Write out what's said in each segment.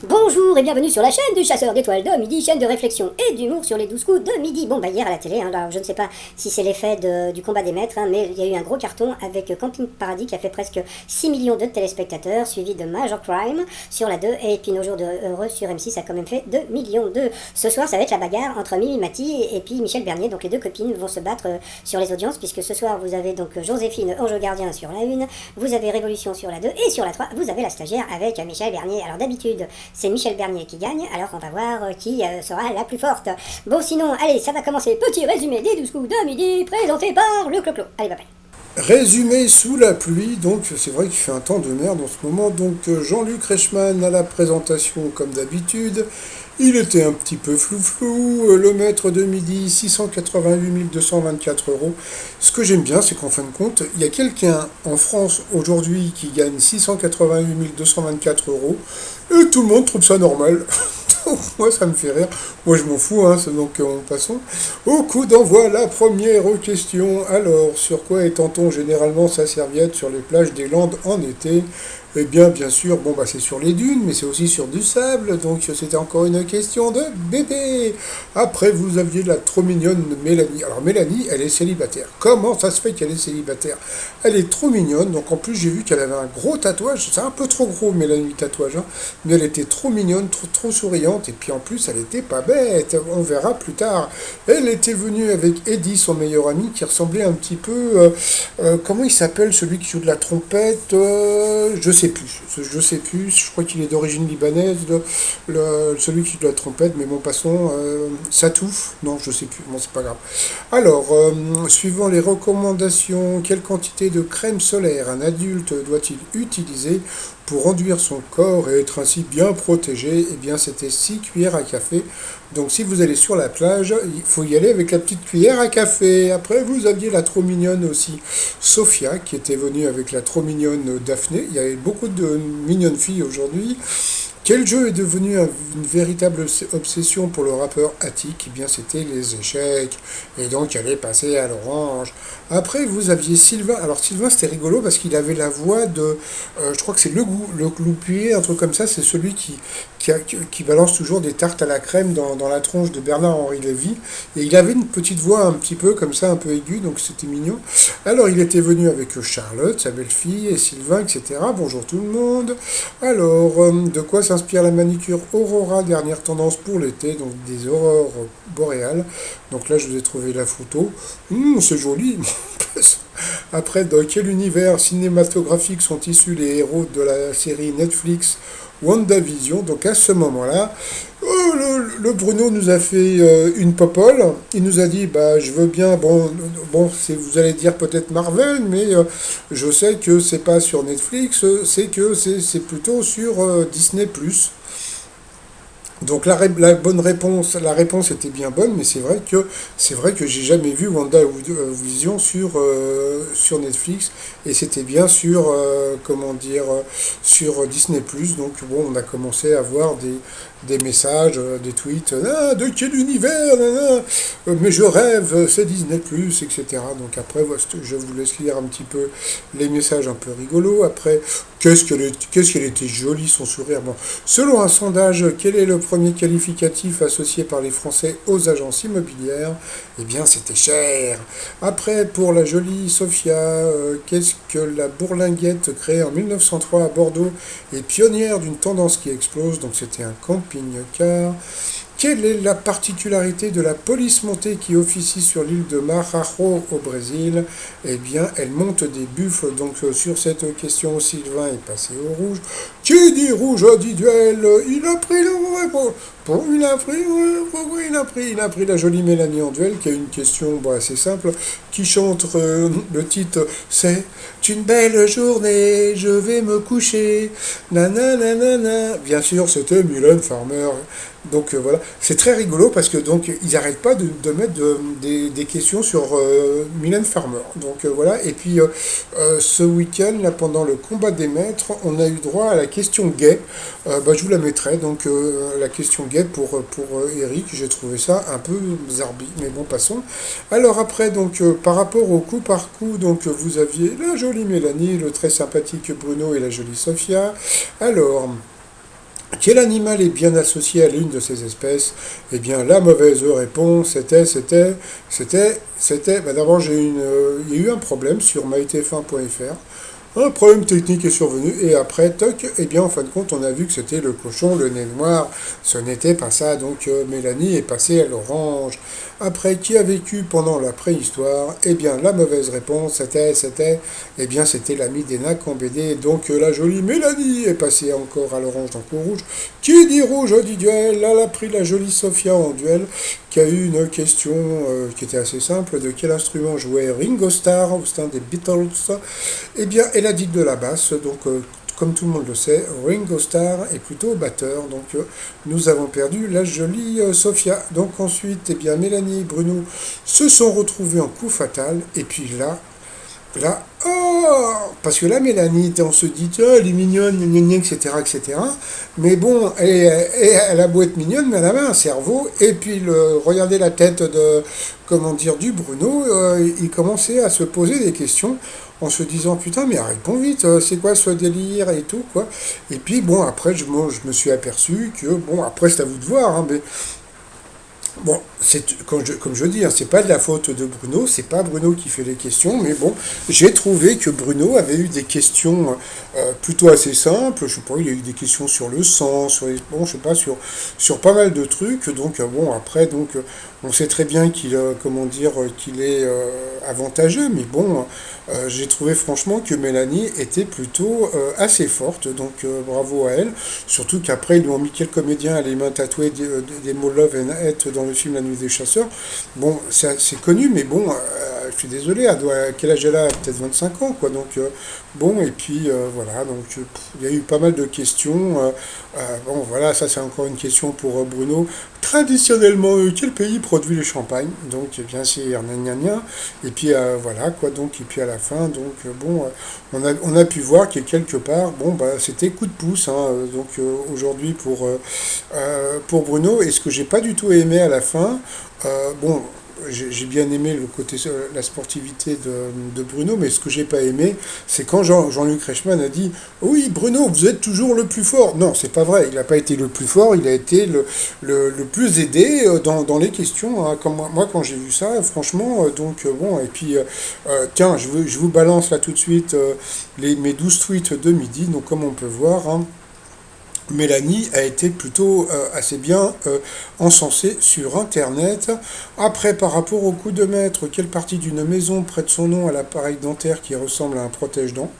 Bonjour et bienvenue sur la chaîne du chasseur d'étoiles de midi, chaîne de réflexion et d'humour sur les 12 coups de midi. Bon, hier à la télé, alors je ne sais pas si c'est l'effet du combat des maîtres, mais il y a eu un gros carton avec Camping Paradis qui a fait presque 6 millions de téléspectateurs, suivi de Major Crime sur la 2 et puis Nos Jours de Heureux sur M6 a quand même fait 2 millions de. Ce soir, ça va être la bagarre entre Mimi Mati et puis Michel Bernier, donc les deux copines vont se battre sur les audiences, puisque ce soir vous avez donc Joséphine, Ange Gardien sur la 1, vous avez Révolution sur la 2 et sur la 3, vous avez la stagiaire avec Michel Bernier. Alors d'habitude, c'est Michel Bernier qui gagne, alors on va voir qui sera la plus forte. Bon, sinon, allez, ça va commencer. Petit résumé des 12 coups de midi, présenté par le Clo-Clo. Allez, bye bye. Résumé sous la pluie, donc c'est vrai qu'il fait un temps de merde en ce moment, donc Jean-Luc Reichmann à la présentation comme d'habitude, il était un petit peu flou-flou, le maître de midi 688 224 euros. Ce que j'aime bien, c'est qu'en fin de compte, il y a quelqu'un en France aujourd'hui qui gagne 688 224 euros, et tout le monde trouve ça normal. Moi, ça me fait rire. Moi, je m'en fous, hein, donc passons. Au coup d'envoi, la première question. Alors, sur quoi étend-on généralement sa serviette sur les plages des Landes en été? Eh bien sûr, bon, bah, c'est sur les dunes, mais c'est aussi sur du sable, donc c'était encore une question de bébé. Après, vous aviez la trop mignonne Mélanie. Alors, Mélanie, elle est célibataire. Comment ça se fait qu'elle est célibataire? Elle est trop mignonne, donc en plus, j'ai vu qu'elle avait un gros tatouage. C'est un peu trop gros, Mélanie, tatouage, hein, mais elle était trop mignonne, trop souriante, et puis en plus, elle était pas bête. On verra plus tard. Elle était venue avec Eddie, son meilleur ami, qui ressemblait un petit peu. Comment il s'appelle, celui qui joue de la trompette? Je sais plus, je crois qu'il est d'origine libanaise, celui qui joue de la trompette, mais bon, passons, Satouf, non, je sais plus, bon, c'est pas grave. Alors, suivant les recommandations, quelle quantité de crème solaire un adulte doit-il utiliser pour enduire son corps et être ainsi bien protégé? Eh bien, c'était 6 cuillères à café. Donc, si vous allez sur la plage, il faut y aller avec la petite cuillère à café. Après, vous aviez la trop mignonne aussi, Sophia, qui était venue avec la trop mignonne Daphné. Il y avait beaucoup de mignonnes filles aujourd'hui. Quel jeu est devenu une véritable obsession pour le rappeur Attic? Eh bien, c'était les échecs. Et donc, elle est passée à l'orange. Après, vous aviez Sylvain. Alors, Sylvain, c'était rigolo parce qu'il avait la voix de. Je crois que c'est le Gloupier, un truc comme ça. C'est celui qui balance toujours des tartes à la crème dans la tronche de Bernard-Henri Lévy. Et il avait une petite voix un petit peu comme ça, un peu aiguë, donc c'était mignon. Alors, il était venu avec Charlotte, sa belle-fille, et Sylvain, etc. Bonjour tout le monde. Alors, de quoi s'inspire la manicure Aurora, dernière tendance pour l'été, donc des aurores boréales. Donc là, je vous ai trouvé la photo. C'est joli. Après, dans quel univers cinématographique sont issus les héros de la série Netflix WandaVision? Donc à ce moment-là, le Bruno nous a fait une popole. Il nous a dit, bah, je veux bien, bon, vous allez dire peut-être Marvel, mais je sais que c'est pas sur Netflix, c'est que c'est plutôt sur Disney+. Donc la bonne réponse, la réponse était bien bonne, mais c'est vrai que j'ai jamais vu WandaVision sur Netflix, et c'était bien sur comment dire sur Disney+. Donc bon, on a commencé à voir des messages, des tweets, ah, de quel univers, mais je rêve, c'est Disney+, etc. Donc après, je vous laisse lire un petit peu les messages un peu rigolos. Après, qu'elle était jolie, son sourire. Bon, selon un sondage, quel est le premier qualificatif associé par les Français aux agences immobilières? Eh bien, c'était cher. Après, pour la jolie Sophia, qu'est-ce que la bourlinguette créée en 1903 à Bordeaux est pionnière d'une tendance qui explose? Donc, c'était un camping-car. Quelle est la particularité de la police montée qui officie sur l'île de Maranhão au Brésil? Eh bien, elle monte des buffles. Donc, sur cette question, Sylvain est passé au rouge. Qui dit rouge dit duel. Il a pris le il a pris la jolie Mélanie en duel, qui a une question assez simple, qui chante le titre, c'est une belle journée, je vais me coucher, nanana. Bien sûr, c'était Mylène Farmer. Donc voilà, c'est très rigolo parce que donc ils n'arrêtent pas de mettre des questions sur Mylène Farmer. Donc voilà, et puis ce week-end, là, pendant le combat des maîtres, on a eu droit à la question gay. Je vous la mettrai, donc la question gay pour Eric, j'ai trouvé ça un peu zarbi, mais bon, passons. Alors après, donc par rapport au coup par coup, donc vous aviez la jolie Mélanie, le très sympathique Bruno et la jolie Sophia. Alors, Quel animal est bien associé à l'une de ces espèces? Eh bien, la mauvaise réponse, d'abord, il y a eu un problème sur mytf1.fr. Un problème technique est survenu et après, toc, eh bien, en fin de compte, on a vu que c'était le cochon, le nez noir. Ce n'était pas ça, donc Mélanie est passée à l'orange. Après, qui a vécu pendant la préhistoire? Eh bien, la mauvaise réponse, c'était l'ami d'Enac en BD. Donc, la jolie Mélanie est passée encore à l'orange, donc au rouge. Qui dit rouge dit duel. Elle a pris la jolie Sophia en duel, qui a eu une question qui était assez simple. De quel instrument jouait Ringo Starr au sein des Beatles? Eh bien, elle a dit de la basse, donc comme tout le monde le sait, Ringo Starr est plutôt batteur, donc nous avons perdu la jolie Sophia. Donc ensuite, eh bien, Mélanie et Bruno se sont retrouvés en coup fatal, et puis oh, parce que là, Mélanie, on se dit, tiens, elle est mignonne, gna, gna, etc., etc. Mais bon, elle a beau être mignonne, mais elle avait un cerveau. Et puis, regardez la tête comment dire, du Bruno, il commençait à se poser des questions en se disant, putain, mais réponds vite, c'est quoi ce délire et tout, quoi. Et puis, bon, après, je me suis aperçu que, bon, après, c'est à vous de voir, hein, mais bon, comme je dis, hein, c'est pas de la faute de Bruno, c'est pas Bruno qui fait les questions, mais bon, j'ai trouvé que Bruno avait eu des questions plutôt assez simples. Je sais pas, il y a eu des questions sur le sang, bon, je sais pas, sur pas mal de trucs. Donc bon, après, donc on sait très bien comment dire, qu'il est avantageux, mais bon, j'ai trouvé franchement que Mélanie était plutôt assez forte. Donc bravo à elle. Surtout qu'après ils lui ont mis quel comédien à les mains tatouées des mots Love and Hate dans le film La Nuit des Chasseurs. Bon, c'est connu, mais bon, je suis désolé, quel âge elle a? Peut-être 25 ans, quoi. Donc, bon, et puis voilà, donc il y a eu pas mal de questions. Bon, voilà, ça c'est encore une question pour Bruno. Traditionnellement, quel pays produit le champagne? Donc, bien sûr, gna gna gna. Et puis voilà, quoi. Donc, et puis à la fin, donc bon, on a pu voir que quelque part, bon, bah, c'était coup de pouce. Hein, donc aujourd'hui pour Bruno, et ce que j'ai pas du tout aimé à la fin, bon, j'ai bien aimé le côté, la sportivité de Bruno, mais ce que j'ai pas aimé, c'est quand Jean-Luc Reichmann a dit oui, Bruno, vous êtes toujours le plus fort. Non, c'est pas vrai, il n'a pas été le plus fort, il a été le plus aidé dans les questions. Hein. Comme moi, quand j'ai vu ça, franchement, donc bon, et puis tiens, je vous balance là tout de suite mes 12 tweets de midi, donc comme on peut voir. Hein, Mélanie a été plutôt assez bien encensée sur Internet. Après, par rapport au coup de maître, quelle partie d'une maison prête son nom à l'appareil dentaire qui ressemble à un protège-dents?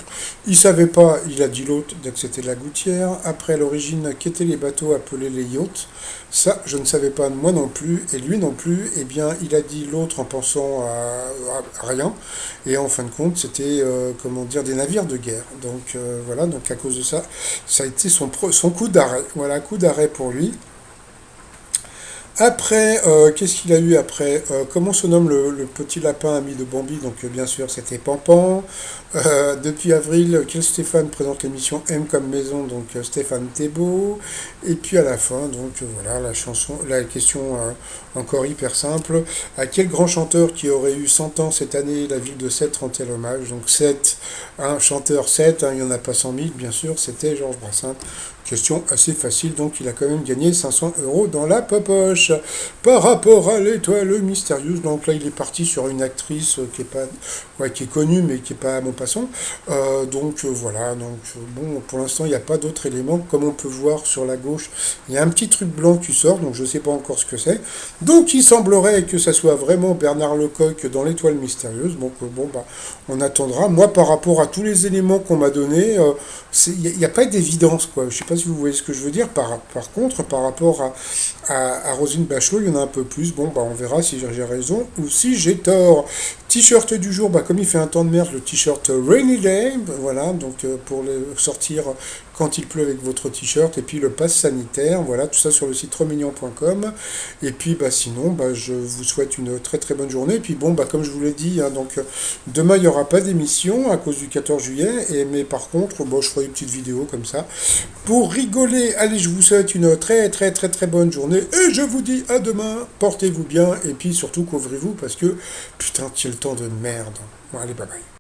Il savait pas, il a dit l'autre, que c'était la gouttière. Après, à l'origine, qu'étaient les bateaux appelés les yachts? Ça, je ne savais pas, moi non plus, et lui non plus. Eh bien, il a dit l'autre en pensant à rien. Et en fin de compte, c'était, comment dire, des navires de guerre. Donc voilà, donc à cause de ça, ça a été son coup d'arrêt. Voilà, coup d'arrêt pour lui. Après, qu'est-ce qu'il a eu après? Comment se nomme le petit lapin ami de Bambi? Donc, bien sûr, c'était Pampan. Depuis avril, quel Stéphane présente l'émission M comme maison? Donc, Stéphane Thébault. Et puis à la fin, donc voilà, la question encore hyper simple. À quel grand chanteur qui aurait eu 100 ans cette année, la ville de Sète rend-elle hommage? Donc, Sète, un chanteur 7, hein, il n'y en a pas 100 000, bien sûr, c'était Georges Brassens. Question assez facile, donc il a quand même gagné 500 € dans la popoche. Par rapport à l'étoile mystérieuse, donc là il est parti sur une actrice qui est pas, ouais, qui est connue mais qui est pas mon passant. Donc voilà, donc bon, pour l'instant il n'y a pas d'autres éléments. Comme on peut voir sur la gauche, il y a un petit truc blanc qui sort, donc je ne sais pas encore ce que c'est. Donc il semblerait que ça soit vraiment Bernard Lecoq dans l'étoile mystérieuse. Donc bon, bah on attendra. Moi, par rapport à tous les éléments qu'on m'a donnés, il n'y a pas d'évidence, quoi. Je sais pas si vous voyez ce que je veux dire. Par contre, par rapport à Roselyne Bachelot, il y en a un peu plus. Bon, bah on verra si j'ai raison ou si j'ai tort. T-shirt du jour, bah comme il fait un temps de merde, le t-shirt Rainy Day, voilà, donc pour sortir quand il pleut avec votre t-shirt, et puis le pass sanitaire, voilà, tout ça sur le site remignon.com. Et puis bah sinon, bah je vous souhaite une très très bonne journée. Et puis bon, bah comme je vous l'ai dit, hein, donc demain il n'y aura pas d'émission à cause du 14 juillet, mais par contre, bon, je ferai une petite vidéo comme ça pour rigoler. Allez, je vous souhaite une très très très très bonne journée, et je vous dis à demain, portez-vous bien, et puis surtout couvrez-vous, parce que putain, quel temps de merde. Bon, allez, bye bye.